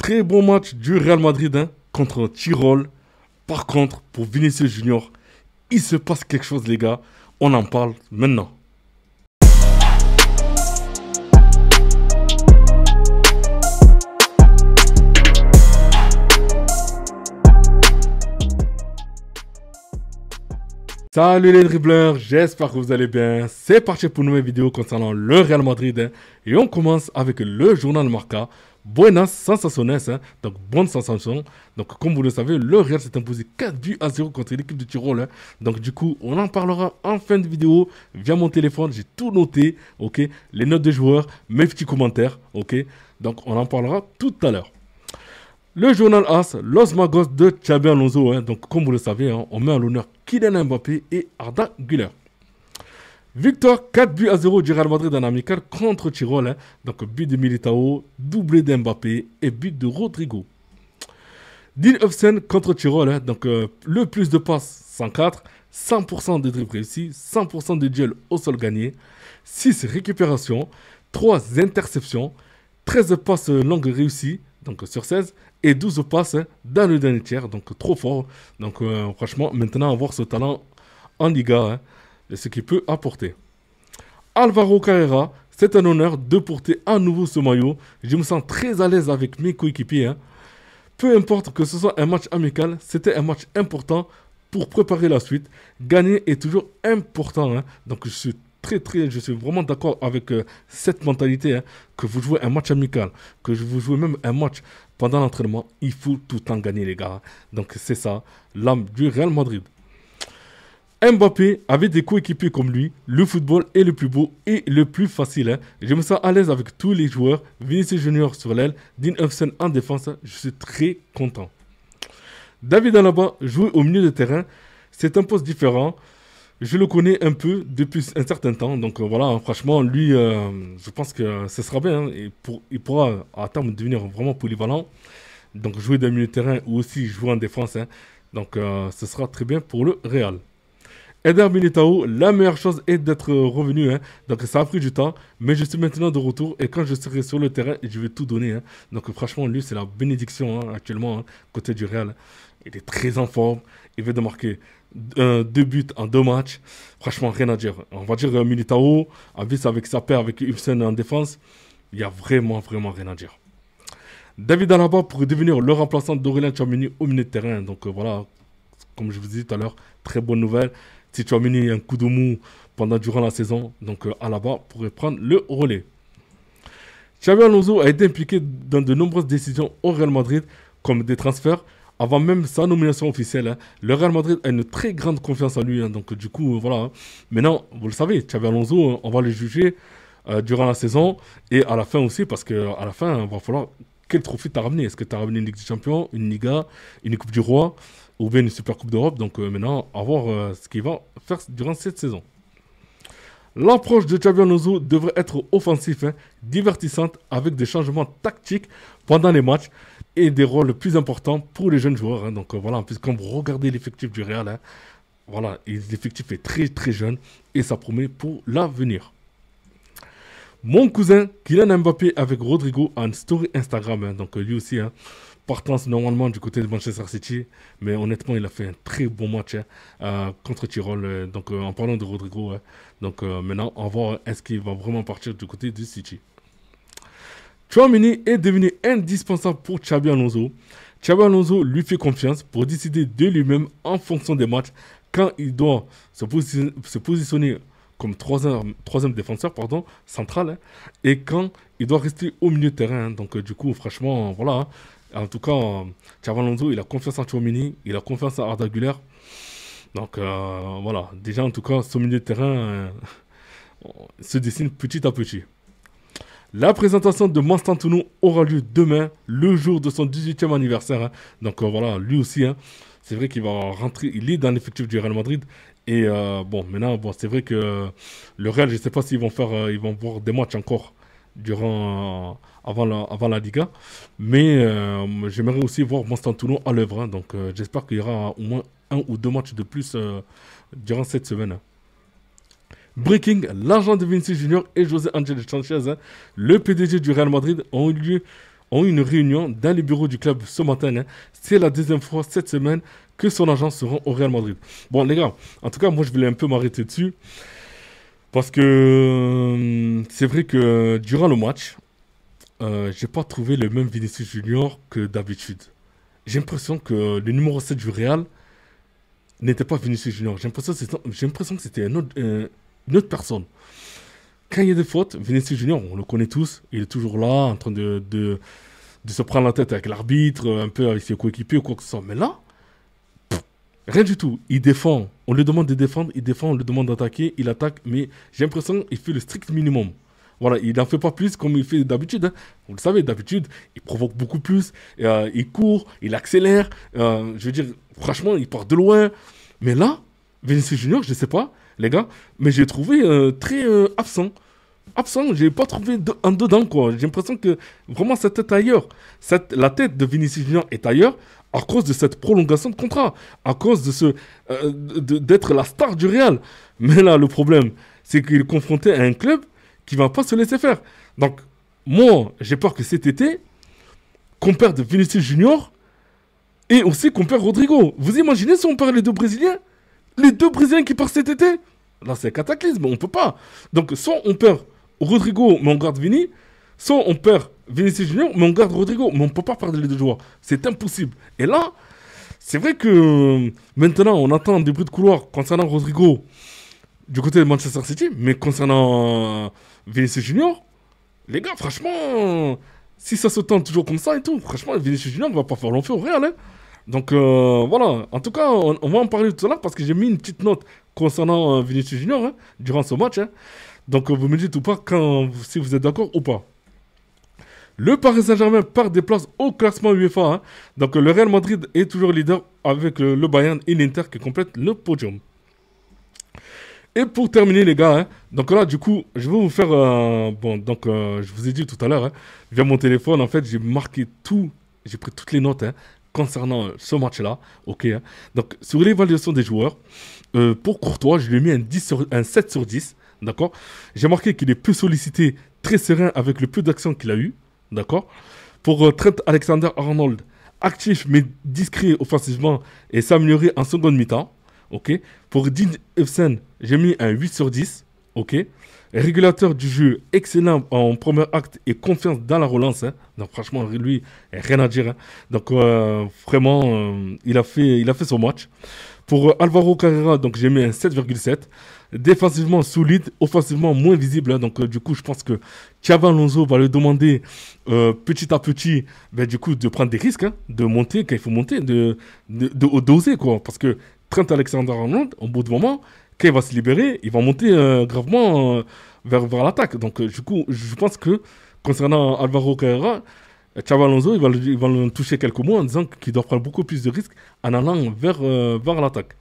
Très bon match du Real Madrid contre Tyrol. Par contre, pour Vinicius Junior, il se passe quelque chose, les gars. On en parle maintenant. Salut les dribbleurs, j'espère que vous allez bien. C'est parti pour une nouvelle vidéo concernant le Real Madrid. Et on commence avec le journal Marca. Buenas sensaciones, donc bonne sensation. Donc comme vous le savez, le Real s'est imposé 4-0 contre l'équipe de Tyrol. Donc du coup, on en parlera en fin de vidéo via mon téléphone. J'ai tout noté, ok. Les notes de joueurs, mes petits commentaires, ok. Donc on en parlera tout à l'heure. Le journal AS, Los Magos de Xabi Alonso. Donc comme vous le savez, on met à l'honneur Kylian Mbappé et Arda Güler. Victoire 4-0 du Real Madrid en amical contre Tyrol. Donc but de Militao, doublé d'Mbappé et but de Rodrigo. Dean Huijsen contre Tyrol. Donc le plus de passes 104, 100% de dribbles réussis, 100% de duels au sol gagné, 6 récupérations, 3 interceptions, 13 passes longues réussies donc sur 16 et 12 passes dans le dernier tiers. Donc trop fort. Donc franchement, maintenant avoir ce talent en Liga, et ce qu'il peut apporter. Alvaro Carrera, c'est un honneur de porter à nouveau ce maillot. Je me sens très à l'aise avec mes coéquipiers. Peu importe que ce soit un match amical, c'était un match important pour préparer la suite. Gagner est toujours important. Donc je suis vraiment d'accord avec cette mentalité. Que vous jouez un match amical, que vous jouez même un match pendant l'entraînement, il faut tout le temps gagner, les gars. Donc c'est ça, l'âme du Real Madrid. Mbappé avait des coéquipiers comme lui. Le football est le plus beau et le plus facile. Je me sens à l'aise avec tous les joueurs. Vinicius Junior sur l'aile, Dean Huijsen en défense. Je suis très content. David Alaba jouer au milieu de terrain. C'est un poste différent. Je le connais un peu depuis un certain temps. Donc voilà, franchement, lui, je pense que ce sera bien. Il pourra à terme devenir vraiment polyvalent. Donc jouer dans le milieu de terrain ou aussi jouer en défense. Donc ce sera très bien pour le Real. Eder Militao, la meilleure chose est d'être revenu. Donc ça a pris du temps, mais je suis maintenant de retour. Et quand je serai sur le terrain, je vais tout donner. Donc franchement, lui, c'est la bénédiction actuellement, côté du Real. Il est très en forme. Il vient de marquer 2 buts en 2 matchs. Franchement, rien à dire. On va dire Militao, en plus avec sa paire, avec Huijsen en défense, il n'y a vraiment rien à dire. David Alaba pourrait devenir le remplaçant d'Aurélien Tchouaméni au milieu de terrain. Donc voilà, comme je vous disais tout à l'heure, très bonne nouvelle. Si Tchouaméni a un coup de mou durant la saison, donc Alaba pourrait prendre le relais. Xabi Alonso a été impliqué dans de nombreuses décisions au Real Madrid, comme des transferts. Avant même sa nomination officielle, le Real Madrid a une très grande confiance en lui. Donc du coup, voilà. Maintenant, vous le savez, Xabi Alonso, on va le juger durant la saison et à la fin aussi, parce qu'à la fin, il va falloir quel trophée tu as ramené. Est-ce que tu as ramené une Ligue des Champions, une Liga, une Coupe du Roi ou bien une Super Coupe d'Europe. Donc maintenant, à voir ce qu'il va faire durant cette saison. L'approche de Xabi Alonso devrait être offensive, divertissante, avec des changements tactiques pendant les matchs et des rôles plus importants pour les jeunes joueurs. Donc voilà, en plus, quand vous regardez l'effectif du Real, voilà, l'effectif est très jeune et ça promet pour l'avenir. Mon cousin Kylian Mbappé avec Rodrigo a une story Instagram. Donc lui aussi, partance normalement du côté de Manchester City, mais honnêtement il a fait un très bon match contre Tyrol. Donc en parlant de Rodrigo, donc maintenant on va voir est-ce qu'il va vraiment partir du côté du City. Tchouaméni est devenu indispensable pour Xabi Alonso. Xabi Alonso lui fait confiance pour décider de lui-même en fonction des matchs quand il doit se positionner comme troisième défenseur central et quand il doit rester au milieu de terrain. Donc du coup franchement voilà. En tout cas, Xabi Alonso, il a confiance en Tchouaméni, il a confiance en Arda Güler. Donc voilà, déjà en tout cas, ce milieu de terrain se dessine petit à petit. La présentation de Mastantuono aura lieu demain, le jour de son 18e anniversaire. Donc voilà, lui aussi, c'est vrai qu'il va rentrer, il est dans l'effectif du Real Madrid. Et bon, maintenant, bon, c'est vrai que le Real, je ne sais pas s'ils vont ils vont voir des matchs encore avant la Liga. Mais j'aimerais aussi voir Mastantuono à l'œuvre. Donc j'espère qu'il y aura au moins 1 ou 2 matchs de plus durant cette semaine. Breaking, l'agent de Vinicius Junior et José Ángel Sánchez, le PDG du Real Madrid, ont eu lieu ont eu une réunion dans les bureaux du club ce matin. Hein. C'est la deuxième fois cette semaine que son agent se rend au Real Madrid. Bon, les gars, en tout cas, moi, je voulais un peu m'arrêter dessus. Parce que c'est vrai que durant le match, j'ai pas trouvé le même Vinicius Junior que d'habitude. J'ai l'impression que le numéro 7 du Real n'était pas Vinicius Junior. J'ai l'impression que c'était une autre personne. Quand il y a des fautes, Vinicius Junior, on le connaît tous, il est toujours là, en train de se prendre la tête avec l'arbitre, un peu avec ses coéquipiers ou quoi que ce soit. Mais là, rien du tout. Il défend. On lui demande de défendre, il défend, on lui demande d'attaquer, il attaque, mais j'ai l'impression qu'il fait le strict minimum. Voilà, il n'en fait pas plus comme il fait d'habitude. Hein. Vous le savez, d'habitude, il provoque beaucoup plus, il court, il accélère. Je veux dire, franchement, il part de loin. Mais là, Vinicius Junior, je ne sais pas, les gars, mais j'ai trouvé très absent. Absent, je n'ai pas trouvé en dedans, quoi. J'ai l'impression que vraiment sa tête est ailleurs. La tête de Vinicius Junior est ailleurs à cause de cette prolongation de contrat, à cause d'être la star du Real. Mais là, le problème, c'est qu'il est confronté à un club qui ne va pas se laisser faire. Donc, moi, j'ai peur que cet été, qu'on perde Vinicius Junior et aussi qu'on perd Rodrigo. Vous imaginez si on perd les deux Brésiliens? Les deux Brésiliens qui partent cet été? Là, c'est un cataclysme, on ne peut pas. Donc, soit on perd Rodrigo, mais on garde Vini, soit on perd Vinicius Junior, mais on garde Rodrigo. Mais on ne peut pas perdre les deux joueurs. C'est impossible. Et là, c'est vrai que maintenant, on attend des bruits de couloir concernant Rodrigo du côté de Manchester City, mais concernant Vinicius Junior, les gars, franchement, si ça se tente toujours comme ça et tout, franchement, Vinicius Junior ne va pas faire long feu au Real. Hein. Donc voilà, en tout cas, on va en parler tout à l'heure parce que j'ai mis une petite note concernant Vinicius Junior hein, durant ce match. Hein. Donc vous me dites ou pas si vous êtes d'accord ou pas. Le Paris Saint-Germain perd des places au classement UEFA. Hein. Donc le Real Madrid est toujours leader avec le Bayern et l'Inter qui complètent le podium. Et pour terminer les gars, hein, donc là du coup, je vais vous faire... bon, donc je vous ai dit tout à l'heure, hein, via mon téléphone, en fait, j'ai marqué tout, j'ai pris toutes les notes hein, concernant ce match-là. Ok. Hein. Donc sur l'évaluation des joueurs, pour Courtois, je lui ai mis un 7 sur 10. D'accord. J'ai marqué qu'il est peu sollicité, très serein avec le peu d'action qu'il a eu. D'accord. Pour Trent Alexander-Arnold, actif mais discret offensivement et s'améliorer en seconde mi-temps. Ok. Pour Dean Huijsen, j'ai mis un 8 sur 10. Ok. Régulateur du jeu, excellent en premier acte et confiance dans la relance. Hein. Donc franchement, lui, rien à dire. Hein. Donc vraiment, il a fait son match. Pour Alvaro Carrera, donc j'ai mis un 7,7. Défensivement solide, offensivement moins visible. Hein. Donc du coup, je pense que Xabi Alonso va lui demander petit à petit, ben, du coup, de prendre des risques, hein, de monter quand il faut monter, d'oser quoi. Parce que Trent Alexander-Arnold, au bout de moment, quand il va se libérer, il va monter gravement vers l'attaque. Donc du coup, je pense que concernant Alvaro Carrera, Xabi Alonso, il va le toucher quelques mots en disant qu'il doit prendre beaucoup plus de risques en allant vers l'attaque.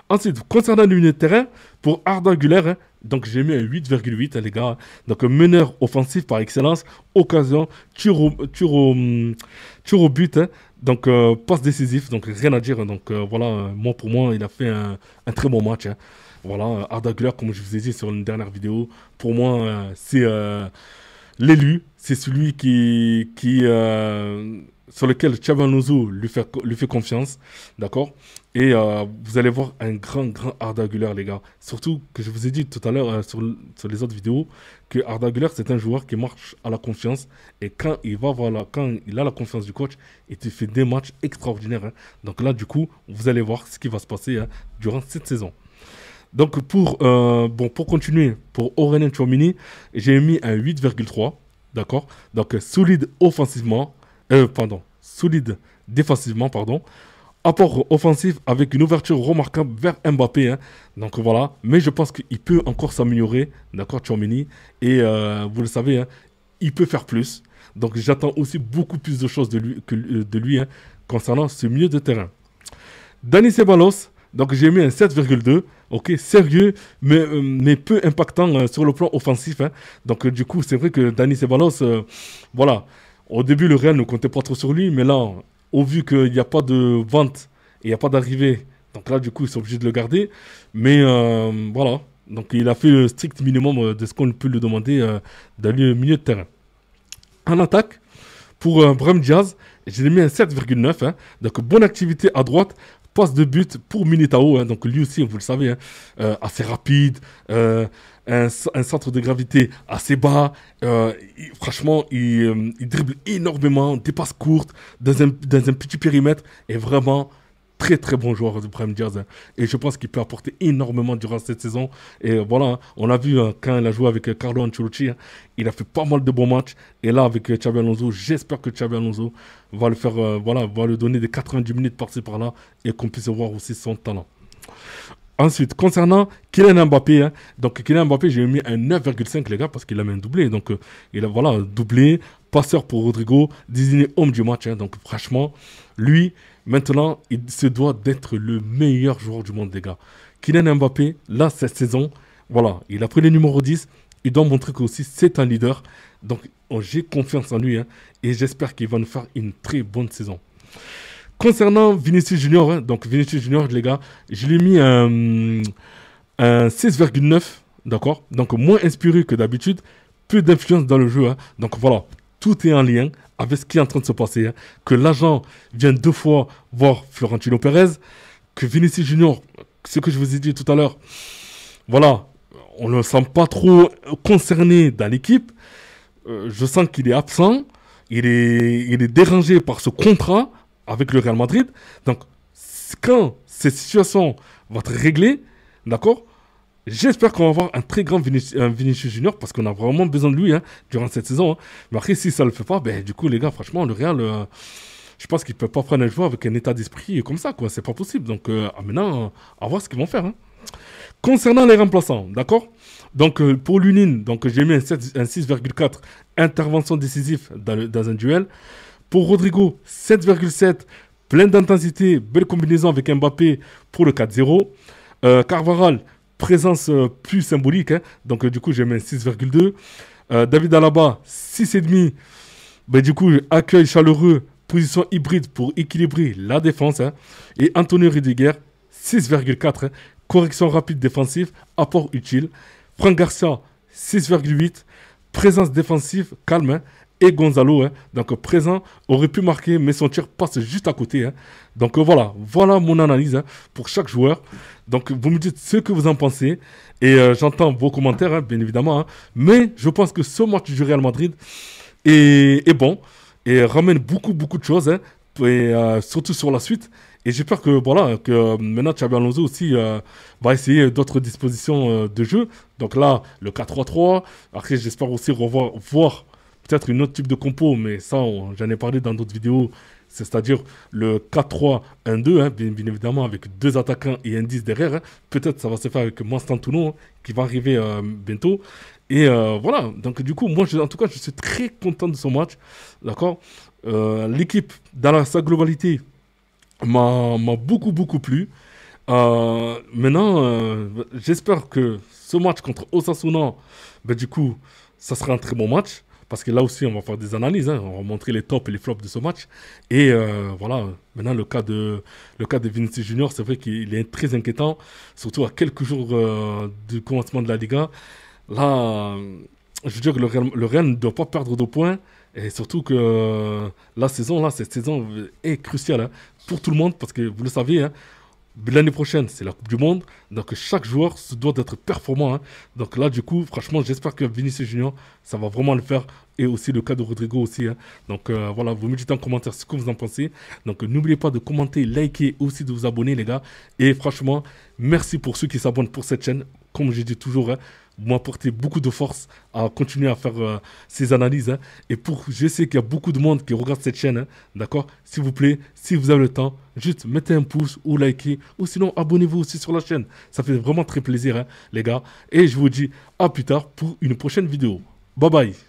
Ensuite, concernant le milieu de terrain, pour Arda Güler, hein, donc j'ai mis un 8,8 hein, les gars. Donc meneur offensif par excellence, occasion, tir au but, hein, donc passe décisif, donc rien à dire. Hein, donc voilà, pour moi, il a fait un très bon match. Hein. Voilà, Arda Güler, comme je vous ai dit sur une dernière vidéo, pour moi, c'est l'élu, c'est celui sur lequel Xabi Alonso lui fait confiance, d'accord. Et vous allez voir un grand Arda Güler, les gars. Surtout que je vous ai dit tout à l'heure sur les autres vidéos que Arda Güler, c'est un joueur qui marche à la confiance. Et quand il a la confiance du coach, il te fait des matchs extraordinaires. Hein. Donc là, du coup, vous allez voir ce qui va se passer hein, durant cette saison. Donc pour continuer, pour Aurélien Tchouaméni, j'ai mis un 8,3. D'accord. Donc solide offensivement. Solide défensivement, pardon. Apport offensif avec une ouverture remarquable vers Mbappé. Hein. Donc voilà. Mais je pense qu'il peut encore s'améliorer. D'accord, Tchouaméni. Et vous le savez, hein, il peut faire plus. Donc j'attends aussi beaucoup plus de choses de lui hein, concernant ce milieu de terrain. Dani Ceballos. Donc j'ai mis un 7,2. Ok, sérieux, mais peu impactant sur le plan offensif. Hein. Donc du coup, c'est vrai que Dani Ceballos, voilà. Au début, le Real ne comptait pas trop sur lui, mais là, au vu qu'il n'y a pas de vente et il n'y a pas d'arrivée, donc là, du coup, ils sont obligés de le garder. Mais voilà, donc il a fait le strict minimum de ce qu'on peut lui demander dans le milieu de terrain. En attaque, Pour Brahim Diaz, je l'ai mis un 7,9. Hein. Donc, bonne activité à droite. Passe de but pour Militao. Hein. Donc, lui aussi, vous le savez, hein, assez rapide. Un centre de gravité assez bas. Franchement, il dribble énormément. Des passes courtes dans un petit périmètre. Et vraiment très très bon joueur de Brahim Diaz. Hein. Et je pense qu'il peut apporter énormément durant cette saison. Et voilà, hein, on l'a vu hein, quand il a joué avec Carlo Ancelotti, hein, il a fait pas mal de bons matchs. Et là, avec Xabi Alonso, j'espère que Xabi Alonso va le faire, voilà, va lui donner des 90 minutes par-ci par-là et qu'on puisse voir aussi son talent. Ensuite, concernant Kylian Mbappé, hein, donc Kylian Mbappé, j'ai mis un 9,5 les gars parce qu'il a mis un doublé. Donc il a voilà, doublé, passeur pour Rodrigo, désigné homme du match. Hein, donc franchement, lui, maintenant, il se doit d'être le meilleur joueur du monde, les gars. Kylian Mbappé, là, cette saison, voilà, il a pris le numéro 10. Il doit montrer que aussi c'est un leader. Donc j'ai confiance en lui hein, et j'espère qu'il va nous faire une très bonne saison. Concernant Vinicius Junior, hein, donc Vinicius Junior, les gars, je lui ai mis un 6,9, d'accord? Donc moins inspiré que d'habitude, peu d'influence dans le jeu. Hein, donc voilà, tout est en lien avec ce qui est en train de se passer. Hein, que l'agent vient 2 fois voir Florentino Pérez, que Vinicius Junior, ce que je vous ai dit tout à l'heure, voilà, on ne le sent pas trop concerné dans l'équipe. Je sens qu'il est absent, il est dérangé par ce contrat avec le Real Madrid. Donc, quand cette situation va être réglée, d'accord, j'espère qu'on va avoir un très grand Vinicius Junior parce qu'on a vraiment besoin de lui hein, durant cette saison. Hein. Mais après, si ça ne le fait pas, ben, du coup, les gars, franchement, le Real, je pense qu'il ne peut pas prendre un joueur avec un état d'esprit comme ça, quoi. C'est pas possible. Donc, maintenant, à voir ce qu'ils vont faire. Hein. Concernant les remplaçants, d'accord? Donc, pour Lunin, donc j'ai mis un 6,4, intervention décisive dans un duel. Pour Rodrigo, 7,7, plein d'intensité, belle combinaison avec Mbappé pour le 4-0. Carvajal, présence plus symbolique, hein, donc du coup j'ai mis un 6,2. David Alaba, 6,5. Ben, du coup, accueil chaleureux, position hybride pour équilibrer la défense. Hein. Et Antonio Rudiger, 6,4. Hein, correction rapide défensive, apport utile. Franck Garcia, 6,8. Présence défensive, calme. Hein. Et Gonzalo, hein, donc présent, aurait pu marquer, mais son tir passe juste à côté. Hein. Donc voilà mon analyse hein, pour chaque joueur. Donc vous me dites ce que vous en pensez. Et j'entends vos commentaires, hein, bien évidemment. Hein. Mais je pense que ce match du Real Madrid est bon et ramène beaucoup de choses. Hein, et surtout sur la suite. Et j'espère que, voilà, que maintenant Xabi Alonso aussi va essayer d'autres dispositions de jeu. Donc là, le 4-3-3. Après, j'espère aussi voir peut-être une autre type de compo, mais ça, j'en ai parlé dans d'autres vidéos. C'est-à-dire le 4-3-1-2, hein, bien évidemment, avec 2 attaquants et un 10 derrière. Hein. Peut-être ça va se faire avec Mastantuono, hein, qui va arriver bientôt. Et voilà, donc du coup, moi, en tout cas, je suis très content de ce match. D'accord. L'équipe, dans sa globalité, m'a beaucoup plu. Maintenant, j'espère que ce match contre Osasuna, ben, du coup, ça sera un très bon match. Parce que là aussi, on va faire des analyses. Hein. On va montrer les tops et les flops de ce match. Et voilà, maintenant, le cas de Vinicius Junior, c'est vrai qu'il est très inquiétant. Surtout à quelques jours du commencement de la Liga. Là, je veux dire que le Real ne doit pas perdre de points. Et surtout que cette saison est cruciale hein, pour tout le monde. Parce que vous le savez, hein, l'année prochaine, c'est la Coupe du Monde. Donc, chaque joueur se doit d'être performant. Hein. Donc là, du coup, franchement, j'espère que Vinicius Junior, ça va vraiment le faire. Et aussi le cas de Rodrigo aussi. Hein. Donc, voilà, vous me dites en commentaire ce que vous en pensez. Donc, n'oubliez pas de commenter, liker, aussi de vous abonner, les gars. Et franchement, merci pour ceux qui s'abonnent pour cette chaîne. Comme je dis toujours, hein, vous m'apportez beaucoup de force à continuer à faire ces analyses. Hein. Et je sais qu'il y a beaucoup de monde qui regarde cette chaîne. Hein, d'accord? S'il vous plaît, si vous avez le temps, juste mettez un pouce ou likez. Ou sinon, abonnez-vous aussi sur la chaîne. Ça fait vraiment très plaisir, hein, les gars. Et je vous dis à plus tard pour une prochaine vidéo. Bye bye.